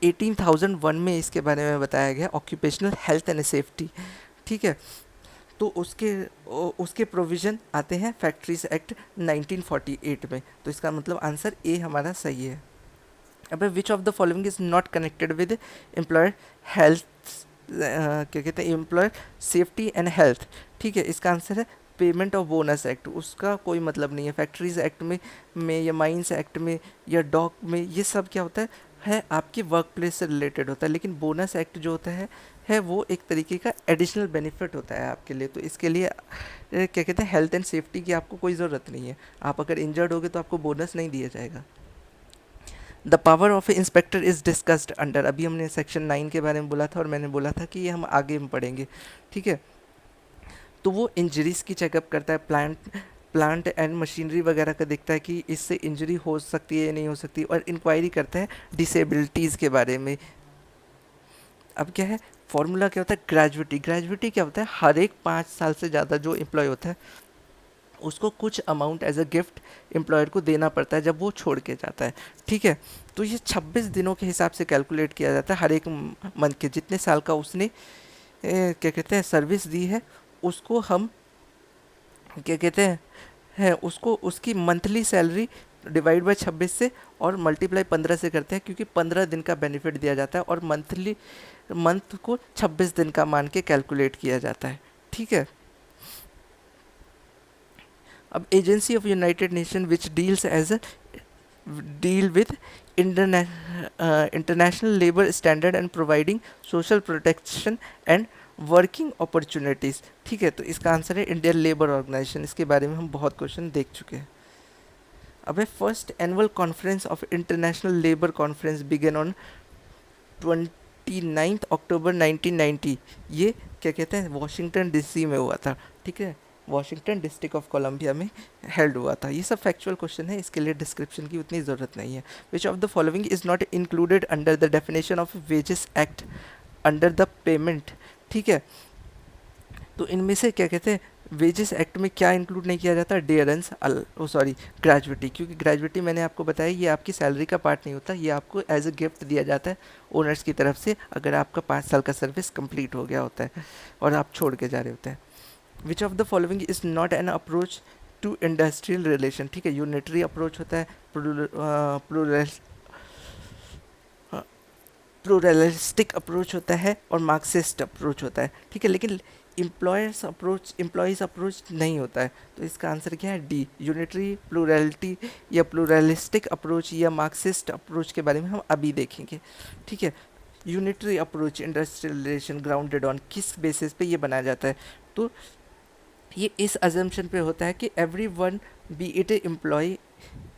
18001 में इसके बारे में बताया गया, ऑक्यूपेशनल हेल्थ एंड सेफ्टी। ठीक है, तो उसके प्रोविज़न आते हैं फैक्ट्रीज एक्ट 1948 में। तो इसका मतलब आंसर ए हमारा सही है। अब विच of the following is not connected with employer health, क्या कहते हैं, एम्प्लॉयर सेफ्टी एंड हेल्थ। ठीक है, इसका आंसर है पेमेंट ऑफ बोनस एक्ट, उसका कोई मतलब नहीं है। फैक्ट्रीज एक्ट में या माइंस एक्ट में या डॉक में, ये सब क्या होता है आपकी वर्क प्लेस से रिलेटेड होता है। लेकिन बोनस एक्ट जो होता है वो एक तरीके का एडिशनल बेनिफिट होता है आपके लिए। तो इसके लिए क्या कहते हैं, हेल्थ एंड सेफ्टी की आपको कोई ज़रूरत नहीं है। आप अगर इंजर्ड होगे तो आपको बोनस नहीं दिया जाएगा। The power of inspector is discussed under, अभी हमने सेक्शन 9 के बारे में बोला था और मैंने बोला था कि ये हम आगे में पढ़ेंगे। ठीक है, तो वो इंजरीज़ की चेकअप करता है, प्लांट एंड मशीनरी वगैरह का देखता है कि इससे इंजरी हो सकती है या नहीं हो सकती, और इंक्वायरी करता है डिसेबिलिटीज़ के बारे में। अब क्या है, फॉर्मूला क्या होता है, ग्रेजुइटी क्या होता है, हर एक 5 साल से ज़्यादा जो एम्प्लॉय होता है उसको कुछ amount as a gift employer को देना पड़ता है जब वो छोड़ के जाता है। ठीक है, तो ये 26 दिनों के हिसाब से कैलकुलेट किया जाता है, हर एक मंथ के जितने साल का उसने क्या कहते हैं सर्विस दी है, उसको हम क्या कहते हैं उसको उसकी मंथली सैलरी डिवाइड बाय 26 से और मल्टीप्लाई 15 से करते हैं, क्योंकि 15 दिन का बेनिफिट दिया जाता है और मंथ को 26 दिन का मान के कैलकुलेट किया जाता है। ठीक है, अब agency of United nation which deal with international labour standard and providing social protection and working opportunities. ठीक है, तो इसका आंसर है इंडियन लेबर ऑर्गेनाइजेशन। इसके बारे में हम बहुत क्वेश्चन देख चुके हैं। अब है first annual conference of international labour conference began on 29 October 1990। ये क्या कहते हैं, वॉशिंगटन डीसी में हुआ था, ठीक है, वॉशिंगटन डिस्ट्रिक्ट ऑफ कोलंबिया में हेल्ड हुआ था। ये सब फैक्चुअल क्वेश्चन है, इसके लिए डिस्क्रिप्शन की उतनी ज़रूरत नहीं है। Which of the following is not included under the definition of wages act under the payment, ठीक है। तो इनमें से क्या कहते हैं, वेजेस एक्ट में क्या इंक्लूड नहीं किया जाता, डियरेंस, सॉरी, ग्रेजुइटी, क्योंकि ग्रेजुइटी मैंने आपको बताया ये आपकी सैलरी का पार्ट नहीं होता, ये आपको एज अ गिफ्ट दिया जाता है ओनर्स की तरफ से अगर आपका 5 साल का सर्विस कंप्लीट हो गया होता है और आप छोड़ के जा रहे होते हैं। Which of the following is not an approach to industrial relation, ठीक है, यूनिटरी अप्रोच होता है, प्लूरलिस्टिक अप्रोच होता है और मार्क्सिस्ट अप्रोच होता है, ठीक है, लेकिन एम्प्लॉयज़ अप्रोच नहीं होता है। तो इसका आंसर क्या है, डी, यूनिटरी, प्लूरलिटी या प्लूरलिस्टिक अप्रोच या मार्क्सिस्ट अप्रोच के बारे में हम अभी देखेंगे, ठीक है। Unitary approach industrial relation grounded on किस बेसिस पे ये बनाया जाता है, तो ये इस अजम्पशन पे होता है कि every one be it employ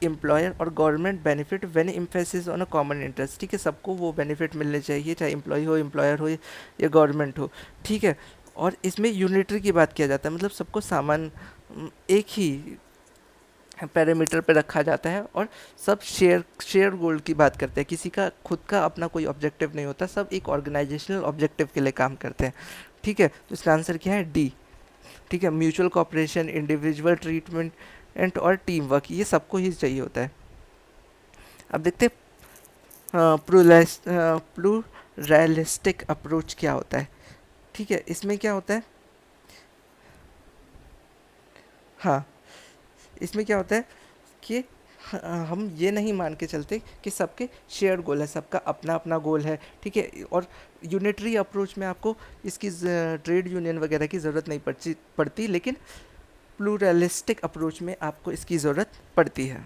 employer or government benefit when emphasis on a common interest, ठीक है, सबको वो बेनिफिट मिलने चाहिए, चाहे एम्प्लॉय हो, एम्प्लॉयर हो या गवर्नमेंट हो, ठीक है। और इसमें यूनिटरी की बात किया जाता है, मतलब सबको सामान एक ही पैरामीटर पे रखा जाता है और सब शेयर गोल की बात करते हैं, किसी का खुद का अपना कोई ऑब्जेक्टिव नहीं होता, सब एक ऑर्गेनाइजेशनल ऑब्जेक्टिव के लिए काम करते हैं, ठीक है। तो इसका आंसर क्या है, डी, ठीक है। Mutual cooperation, individual treatment and और टीम वर्क, ये सबको ही चाहिए होता है। अब देखते हैं प्लूरलिस्टिक अप्रोच क्या होता है, ठीक है। इसमें क्या होता है, हाँ, इसमें क्या होता है कि हम ये नहीं मान के चलते कि सबके शेयर गोल है, सबका अपना अपना गोल है, ठीक है। और यूनिटरी अप्रोच में आपको इसकी ट्रेड यूनियन वगैरह की ज़रूरत नहीं पड़ती, लेकिन प्लूरलिस्टिक अप्रोच में आपको इसकी ज़रूरत पड़ती है।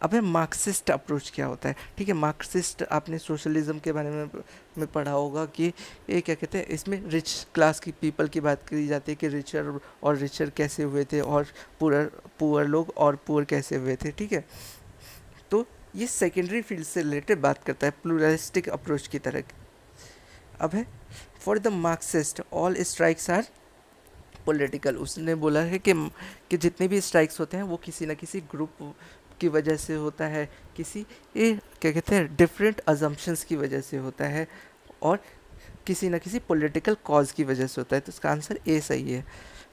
अब है मार्क्सिस्ट अप्रोच क्या होता है, ठीक है। मार्क्सिस्ट आपने सोशलिज्म के बारे में पढ़ा होगा कि ये क्या कहते हैं, इसमें रिच क्लास की पीपल की बात करी जाती है कि रिचर और रिचर कैसे हुए थे और पुअर पुअर लोग और पुअर कैसे हुए थे, ठीक है। तो ये सेकेंडरी फील्ड से रिलेटेड बात करता है प्लूरलिस्टिक अप्रोच की तरह। अब है for the Marxist all strikes are political, उसने बोला है कि जितने भी स्ट्राइक्स होते हैं वो किसी न किसी ग्रुप की वजह से होता है, किसी ये क्या कहते हैं डिफरेंट अजम्पशंस की वजह से होता है और किसी न किसी पॉलिटिकल कॉज की वजह से होता है। तो इसका आंसर ए सही है।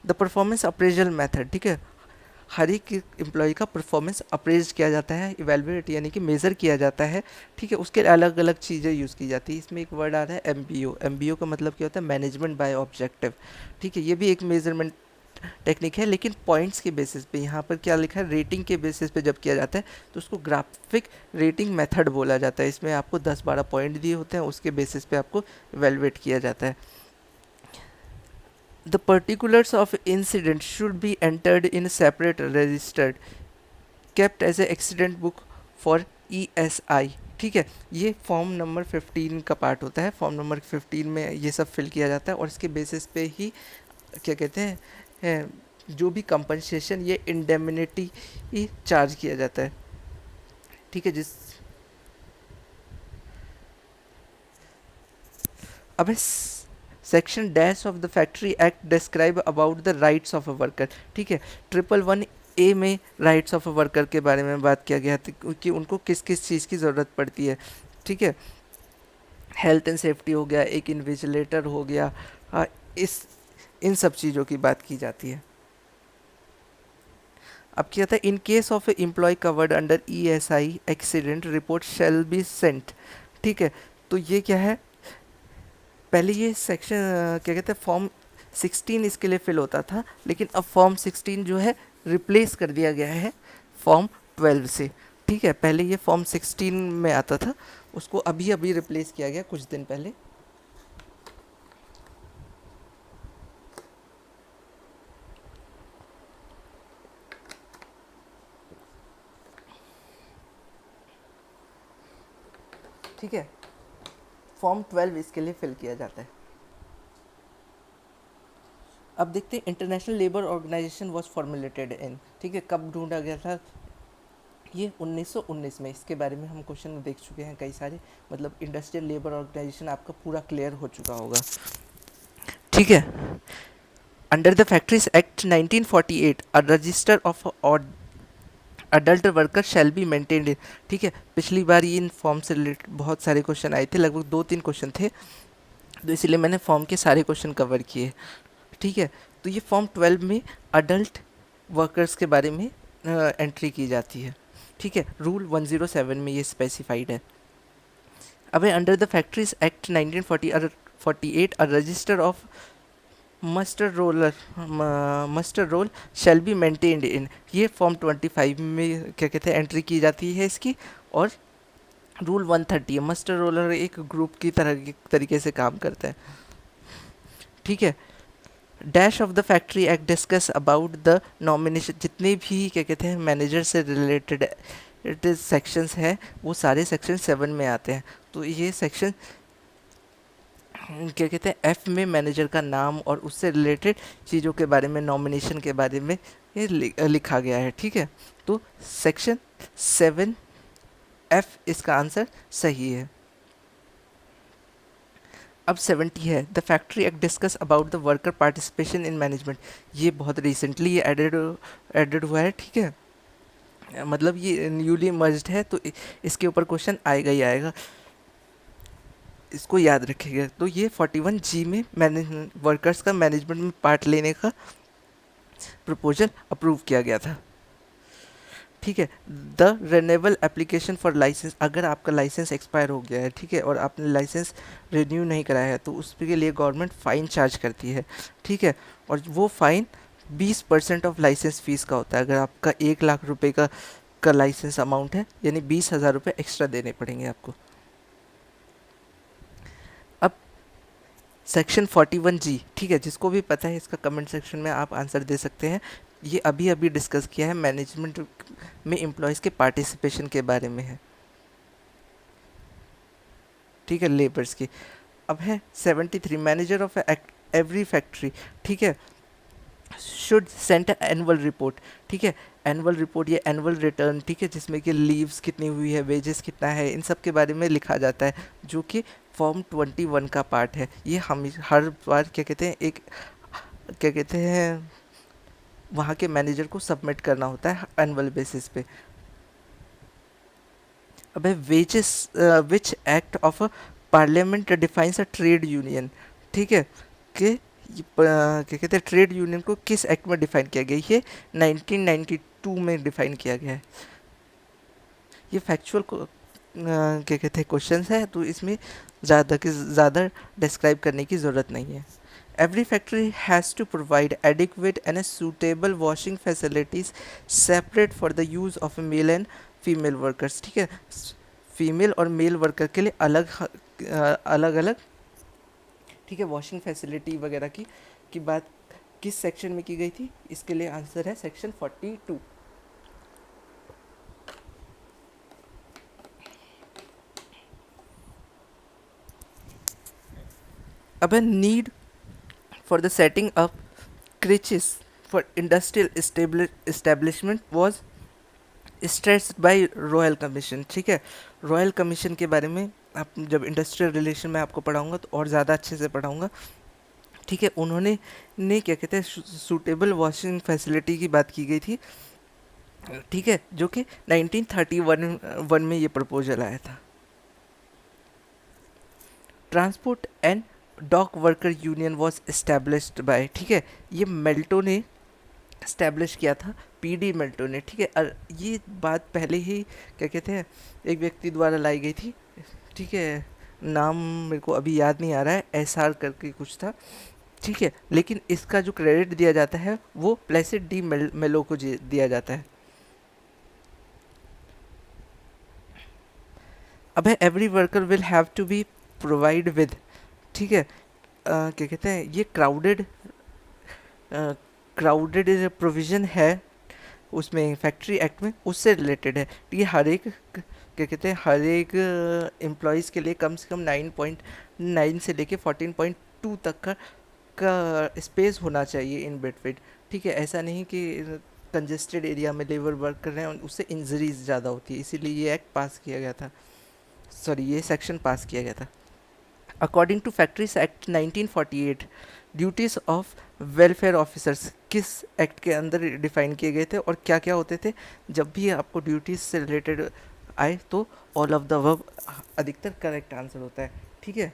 द परफॉर्मेंस अप्रेजल मेथड, ठीक है, हर एक एम्प्लॉय का परफॉर्मेंस अप्रेज किया जाता है, इवेलुएट यानी कि मेज़र किया जाता है, ठीक है, उसके अलग अलग चीज़ें यूज़ की जाती है। इसमें एक वर्ड आ रहा है एमबीओ, एमबीओ का मतलब क्या होता है, मैनेजमेंट बाय ऑब्जेक्टिव, ठीक है, ये भी एक मेजरमेंट टेक्निक है, लेकिन पॉइंट्स के बेसिस पे। यहाँ पर क्या लिखा है, रेटिंग के बेसिस पे जब किया जाता है तो उसको ग्राफिक रेटिंग मेथड बोला जाता है। इसमें आपको 10-12 पॉइंट दिए होते हैं, उसके बेसिस पे आपको इवेलुएट किया जाता है। The particulars of incident should be entered in separate registered kept as a accident book for ESI, ठीक है। ये फॉर्म नंबर 15 का पार्ट होता है, फॉर्म नंबर 15 में ये सब फिल किया जाता है और इसके बेसिस पे ही क्या कहते हैं जो भी कंपनसेशन ये इंडेमनिटी चार्ज किया जाता है, ठीक है। जिस अब section dash of the factory act describe about the rights of a worker, ठीक है। 111A में राइट्स ऑफ अ वर्कर के बारे में बात किया गया था कि उनको किस किस चीज़ की ज़रूरत पड़ती है, ठीक है। हेल्थ एंड सेफ्टी हो गया, एक इन्विजिलेटर हो गया, इस इन सब चीज़ों की बात की जाती है। अब क्या था, in case of employ covered under ESI accident report shall be sent, ठीक है। तो ये क्या है, पहले ये सेक्शन क्या कहते हैं फॉर्म 16 इसके लिए फिल होता था, लेकिन अब फॉर्म 16 जो है रिप्लेस कर दिया गया है फॉर्म 12 से, ठीक है। पहले ये फॉर्म 16 में आता था, उसको अभी अभी रिप्लेस किया गया कुछ दिन पहले। ठीक है, फॉर्म 12 इसके लिए फिल किया जाता है। अब देखते हैं International labour Organisation was formulated in, ठीक है, कब ढूंढा गया था, ये 1919 में। इसके बारे में हम क्वेश्चन देख चुके हैं कई सारे, मतलब इंडस्ट्रियल लेबर ऑर्गेनाइजेशन आपका पूरा क्लियर हो चुका होगा, ठीक है। Under the factories act 1948 a register of adult worker shell be maintained इन, ठीक है। पिछली बार ये इन फॉर्म से रिलेटेड बहुत सारे क्वेश्चन आए थे, लगभग 2-3 क्वेश्चन थे, तो इसलिए मैंने फॉर्म के सारे क्वेश्चन कवर किए, ठीक है। तो ये फॉर्म 12 में अडल्ट वर्कर्स के बारे में एंट्री की जाती है, ठीक है। रूल 107 में ये स्पेसिफाइड है। अब under the factories act 1948 a register of muster roll shall be maintained in, ये फॉर्म 25 में क्या कहते हैं एंट्री की जाती है इसकी। और रूल 130 है, मस्टर रोलर एक ग्रुप की तरह तरीके से काम करता है, ठीक है। Dash of the factory act discuss about the nomination, जितने भी क्या कहते हैं मैनेजर से रिलेटेड सेक्शंस हैं वो सारे सेक्शन 7 में आते हैं। तो ये सेक्शन क्या कहते हैं एफ में मैनेजर का नाम और उससे रिलेटेड चीज़ों के बारे में, नॉमिनेशन के बारे में ये लिखा गया है, ठीक है। तो सेक्शन 7 एफ इसका आंसर सही है। अब 70 है, the factory act discuss about the worker participation in management, ये बहुत रिसेंटली ये एडेड हुआ है, ठीक है। मतलब ये न्यूली मर्ज्ड है, तो इसके ऊपर क्वेश्चन आएगा ही आएगा, इसको याद रखिएगा। तो ये 41 जी में वर्कर्स का मैनेजमेंट में पार्ट लेने का प्रपोजल अप्रूव किया गया था, ठीक है। The renewable application for licence, अगर आपका लाइसेंस एक्सपायर हो गया है, ठीक है, और आपने लाइसेंस रिन्यू नहीं कराया है, तो उसके लिए गवर्नमेंट फ़ाइन चार्ज करती है, ठीक है। और वो फ़ाइन 20% ऑफ लाइसेंस फ़ीस का होता है। अगर आपका 1 लाख रुपए का लाइसेंस अमाउंट है, यानी 20,000 रुपये एक्स्ट्रा देने पड़ेंगे आपको। अब सेक्शन 41 जी, ठीक है, जिसको भी पता है इसका कमेंट सेक्शन में आप आंसर दे सकते हैं। ये अभी अभी डिस्कस किया है, मैनेजमेंट में एम्प्लॉयज़ के पार्टिसिपेशन के बारे में है, ठीक है, लेबर्स की। अब है 73, मैनेजर ऑफ एवरी फैक्ट्री, ठीक है, शुड सेंड एनुअल रिपोर्ट, ठीक है। एनुअल रिपोर्ट या एनुअल रिटर्न, ठीक है, जिसमें कि लीव्स कितनी हुई है, वेजेस कितना है, इन सब के बारे में लिखा जाता है, जो कि फॉर्म 21 का पार्ट है। ये हम हर बार क्या कहते हैं एक क्या कहते हैं वहाँ के मैनेजर को सबमिट करना होता है एनुअल बेसिस पे। अब है wages which act of parliament defines a trade union, ठीक है, कि क्या कहते हैं ट्रेड यूनियन को किस एक्ट में डिफाइन किया गया, ये 1992 में डिफाइन किया गया है। ये फैक्चुअल क्या कहते हैं क्वेश्चंस है, तो इसमें ज़्यादा डिस्क्राइब करने की ज़रूरत नहीं है। Every factory has to provide adequate and suitable washing facilities separate for the use of male and female workers, ठीक है। फीमेल और मेल वर्कर के लिए अलग अलग, ठीक है, वॉशिंग फैसिलिटी वगैरह की बात किस सेक्शन में की गई थी, इसके लिए आंसर है सेक्शन 42। अब है need for the setting up crèches for industrial establishment was stressed by royal commission, ठीक है। रॉयल कमीशन के बारे में आप जब इंडस्ट्रियल रिलेशन में आपको पढ़ाऊंगा तो और ज़्यादा अच्छे से पढ़ाऊंगा, ठीक है। उन्होंने क्या कहते हैं सूटेबल वॉशिंग फैसिलिटी की बात की गई थी, ठीक है, जो कि 1931 में ये प्रपोजल आया था। Transport and dock worker union was established by, ठीक है, ये मेल्टो ने इस्टेब्लिश किया था, पीडी मेल्टो ने, ठीक है। और ये बात पहले ही क्या कहते हैं एक व्यक्ति द्वारा लाई गई थी, ठीक है, नाम मेरे को अभी याद नहीं आ रहा है, एसआर करके कुछ था, ठीक है, लेकिन इसका जो क्रेडिट दिया जाता है वो प्लेसिड डी मेलो को दिया जाता है। अब है every worker will have to be provide with, ठीक है, क्या कहते हैं ये क्राउडेड प्रोविज़न है उसमें फैक्ट्री एक्ट में, उससे रिलेटेड है। ये हर एक क्या कहते हैं हर एक एम्प्लॉयज़ के लिए कम से कम 9.9 से लेके 14.2 तक का का स्पेस होना चाहिए इन बिटवीन, ठीक है। ऐसा नहीं कि कंजेस्टेड एरिया में लेबर वर्क कर रहे हैं, उससे इंजरीज ज़्यादा होती है, इसीलिए ये एक्ट पास किया गया था, सॉरी ये सेक्शन पास किया गया था। According to factories act 1948, duties of welfare officers किस एक्ट के अंदर डिफाइन किए गए थे और क्या क्या होते थे? जब भी आपको ड्यूटीज से रिलेटेड आए तो ऑल ऑफ द वर्ब अधिकतर करेक्ट आंसर होता है, ठीक है।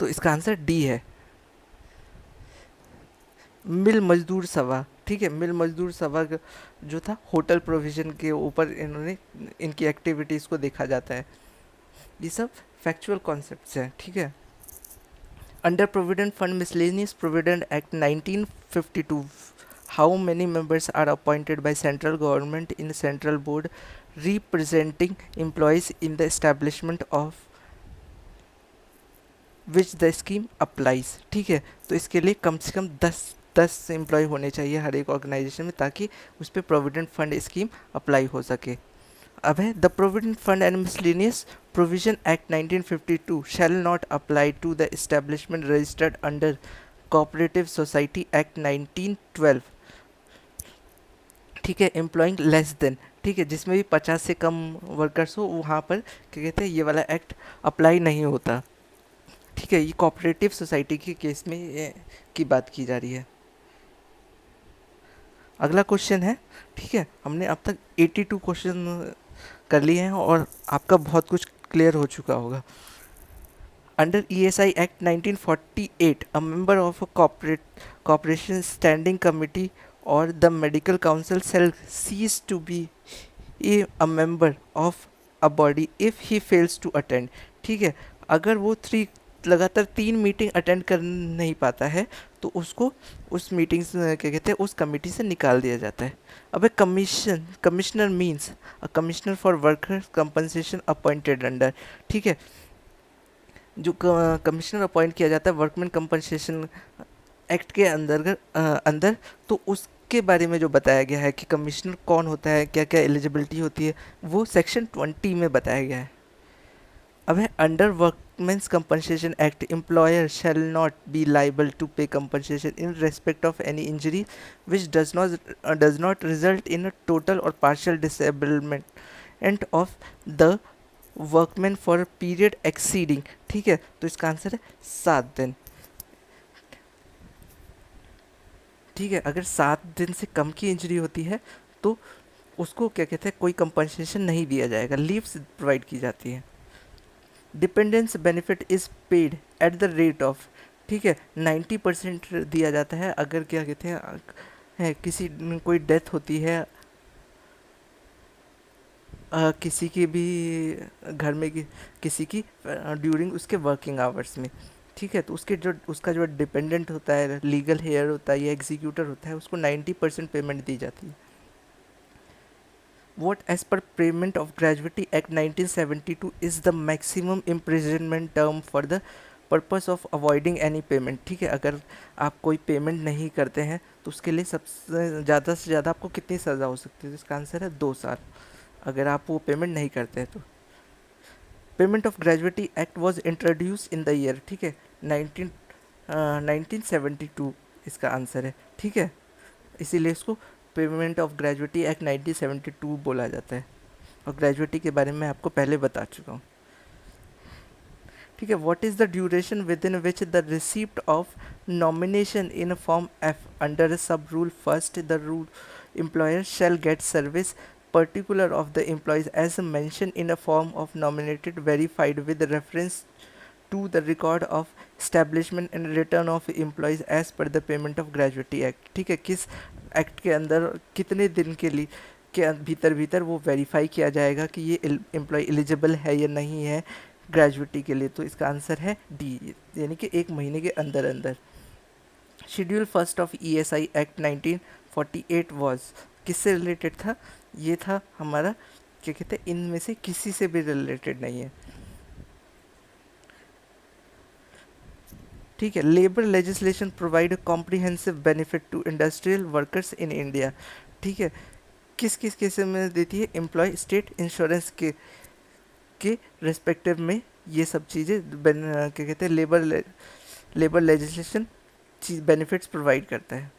तो इसका आंसर डी है, मिल मजदूर सभा, ठीक है। मिल मजदूर सभा जो था होटल प्रोविज़न के ऊपर इन्होंने इनकी एक्टिविटीज़ को देखा जाता है। ये सब फैक्चुअल कॉन्सेप्ट्स हैं, ठीक है। Under provident fund miscellaneous provident act 1952, how many members are appointed by central government in central board representing employees in the establishment of which the scheme applies, ठीक है। तो इसके लिए कम से कम 10 एम्प्लॉय होने चाहिए हर एक ऑर्गेनाइजेशन में, ताकि उस पर प्रोविडेंट फंड स्कीम अप्लाई हो सके। अब है the provident fund and miscellaneous provision act 1952 shall not apply to the establishment registered under cooperative society act 1912, ठीक है। एम्प्लॉइंग लेस देन, ठीक है, जिसमें भी 50 से कम वर्कर्स हो वहाँ पर क्या कहते हैं ये वाला एक्ट अप्लाई नहीं होता, ठीक है। ये कोऑपरेटिव सोसाइटी के केस में की बात की जा रही है। अगला क्वेश्चन है, ठीक है। हमने अब तक 82 क्वेश्चन कर लिए हैं और आपका बहुत कुछ क्लियर हो चुका होगा। Under ESI act 1948 a member of a corporation standing committee or the medical council shall cease to be a member of a body if he fails to attend, ठीक है। अगर वो लगातार 3 मीटिंग अटेंड कर नहीं पाता है तो उसको उस मीटिंग से क्या कहते हैं उस कमेटी से निकाल दिया जाता है। अब commissioner means a commissioner for worker compensation appointed under, ठीक है। जो कमिश्नर अपॉइंट किया जाता है वर्कमैन कंपनसेशन एक्ट के अंदर, तो उसके बारे में जो बताया गया है कि कमिश्नर कौन होता है, क्या क्या एलिजिबिलिटी होती है, वो सेक्शन 20 में बताया गया है। अब है under workmen's compensation act employer shall not be liable to pay compensation in respect of any injury which does not result in total or partial disablement of the workman for period exceeding, ठीक है। तो इसका answer है 7 दिन, ठीक है। अगर 7 दिन से कम की इंजरी होती है तो उसको क्या कहते हैं कोई कंपनसेशन नहीं दिया जाएगा, लीव्स प्रोवाइड की जाती है। Dependence benefit is paid at the rate of, ठीक है, 90% दिया जाता है अगर क्या कहते हैं किसी कोई डेथ होती है किसी की भी घर में किसी की ड्यूरिंग उसके वर्किंग आवर्स में, ठीक है। तो उसका जो डिपेंडेंट होता है, लीगल हेयर होता है या एग्जीक्यूटर होता है, उसको 90% पेमेंट दी जाती है। What as per Payment of Gratuity Act 1972 is the maximum imprisonment term for the purpose of avoiding any payment, ठीक है। अगर आप कोई पेमेंट नहीं करते हैं तो उसके लिए सबसे ज़्यादा आपको कितनी सज़ा हो सकती है? तो इसका आंसर है 2 साल, अगर आप वो पेमेंट नहीं करते हैं तो। Payment of gratuity act was introduce in the year, ठीक है, 1972 इसका आंसर है, ठीक है। इसीलिए इसको पेमेंट ऑफ ग्रेजुएटी एक्ट 1972 बोला जाता है और ग्रेजुएटी के बारे में आपको पहले बता चुका हूँ, ठीक है। What is the duration within which the receipt of nomination in form F under sub rule first the rule employer shall get service particular of the employees as mentioned in a form of nominated verified with reference to the record of establishment and return of employees as per the payment of gratuity act, ठीक है। किस act के अंदर कितने दिन के लिए के भीतर वो वेरीफाई किया जाएगा कि ये एम्प्लॉय एलिजिबल है या नहीं है ग्रेजुएटी के लिए? तो इसका आंसर है डी, यानी कि 1 महीने के अंदर अंदर। Schedule first of ESI act 1948 was किससे रिलेटेड था? ये था हमारा क्या कहते हैं इनमें से किसी से भी रिलेटेड नहीं है, ठीक है। Labour legislation provide a comprehensive benefit to industrial workers in India, ठीक है। किस किस केस में देती है? एम्प्लॉय स्टेट इंश्योरेंस के रेस्पेक्टिव में ये सब चीज़ें क्या कहते हैं लेबर लेजिस्लेशन चीज बेनिफिट्स प्रोवाइड करता है।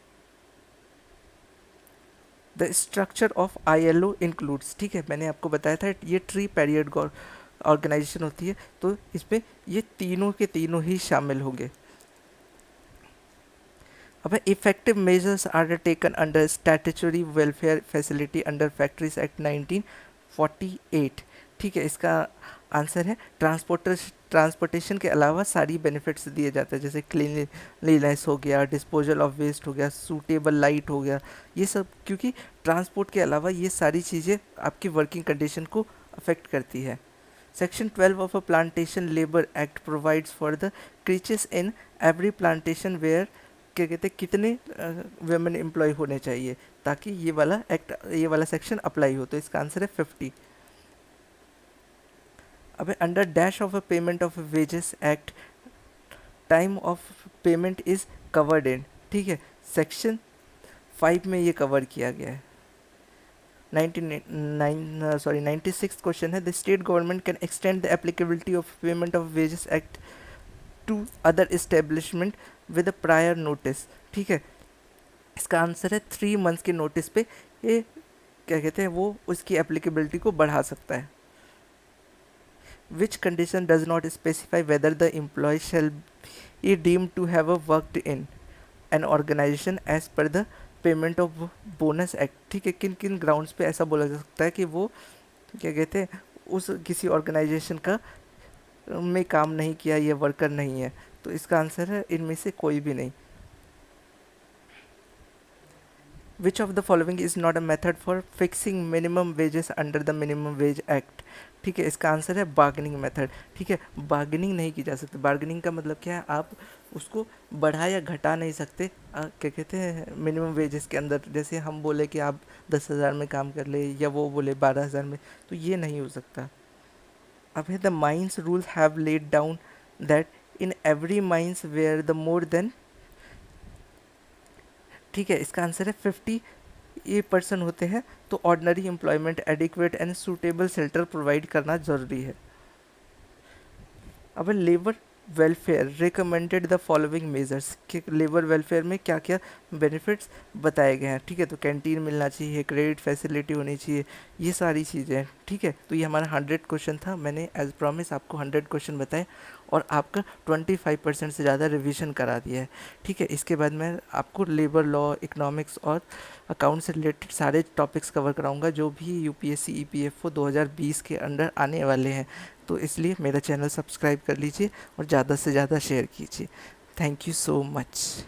The structure of ILO includes, ठीक है, मैंने आपको बताया था ये ट्री पीरियड ऑर्गेनाइजेशन होती है, तो इसमें ये तीनों के तीनों ही शामिल होंगे। अब effective measures are taken under statutory welfare facility under factories act 1948, ठीक है, इसका आंसर है ट्रांसपोर्टेशन के अलावा सारी बेनिफिट्स दिए जाते हैं, जैसे क्लीनलीनेस हो गया, डिस्पोजल ऑफ वेस्ट हो गया, सूटेबल लाइट हो गया, ये सब, क्योंकि ट्रांसपोर्ट के अलावा ये सारी चीज़ें आपकी वर्किंग कंडीशन को अफेक्ट करती है। Section 12 of a plantation labour act provides for the creches in every plantation where, क्या कहते हैं, कितने वेमेन एम्प्लॉय होने चाहिए ताकि ये वाला सेक्शन अप्लाई हो, तो इसका आंसर है 50। अब under dash of a payment of wages act time of payment is covered in, ठीक है, सेक्शन 5 में ये कवर किया गया है। 96 क्वेश्चन है, the state government can extend the applicability of payment of wages act to other establishment with prior notice, ठीक है, इसका आंसर है 3 मंथ्स के नोटिस पे ये, क्या कहते हैं, वो उसकी एप्लीकेबिलिटी को बढ़ा सकता है। Which condition does not specify whether the employ shall be deemed to have worked in an organisation as per the payment of bonus act, ठीक है, किन किन ग्राउंड्स पे ऐसा बोला जा सकता है कि वो, क्या कहते हैं, उस किसी ऑर्गेनाइजेशन का में काम नहीं किया, ये वर्कर नहीं है, तो इसका आंसर है इनमें से कोई भी नहीं। विच of the following is not a method for fixing minimum wages under the minimum wage act, ठीक है, इसका आंसर है बार्गेनिंग मेथड, ठीक है, बार्गेनिंग नहीं की जा सकती। बार्गेनिंग का मतलब क्या है, आप उसको बढ़ा या घटा नहीं सकते, क्या कहते हैं, मिनिमम वेजेस के अंदर, जैसे हम बोले कि आप 10,000 में काम कर ले या वो बोले 12,000 में, तो ये नहीं हो सकता। अब है the mines rule have laid down that in every mines where the more than, ठीक है, इसका आंसर है 50 ये पर्सन होते हैं तो ordinary employment adequate and suitable shelter provide करना जरूरी है। अब labour welfare recommended the following measures, कि लेबर वेलफेयर में क्या क्या बेनिफिट्स बताए गए हैं, ठीक है, तो कैंटीन मिलना चाहिए, क्रेडिट फैसिलिटी होनी चाहिए, ये सारी चीज़ें, ठीक है, तो ये हमारा 100 क्वेश्चन था, मैंने एज प्रॉमिस आपको 100 क्वेश्चन बताए और आपका 25% से ज़्यादा रिवीजन करा दिया है, ठीक है। इसके बाद मैं आपको लेबर लॉ, इकोनॉमिक्स और अकाउंट से रिलेटेड सारे टॉपिक्स कवर कराऊंगा जो भी UPSC EPFO 2020 के अंडर आने वाले हैं, तो इसलिए मेरा चैनल सब्सक्राइब कर लीजिए और ज़्यादा से ज़्यादा शेयर कीजिए। Thank you so much.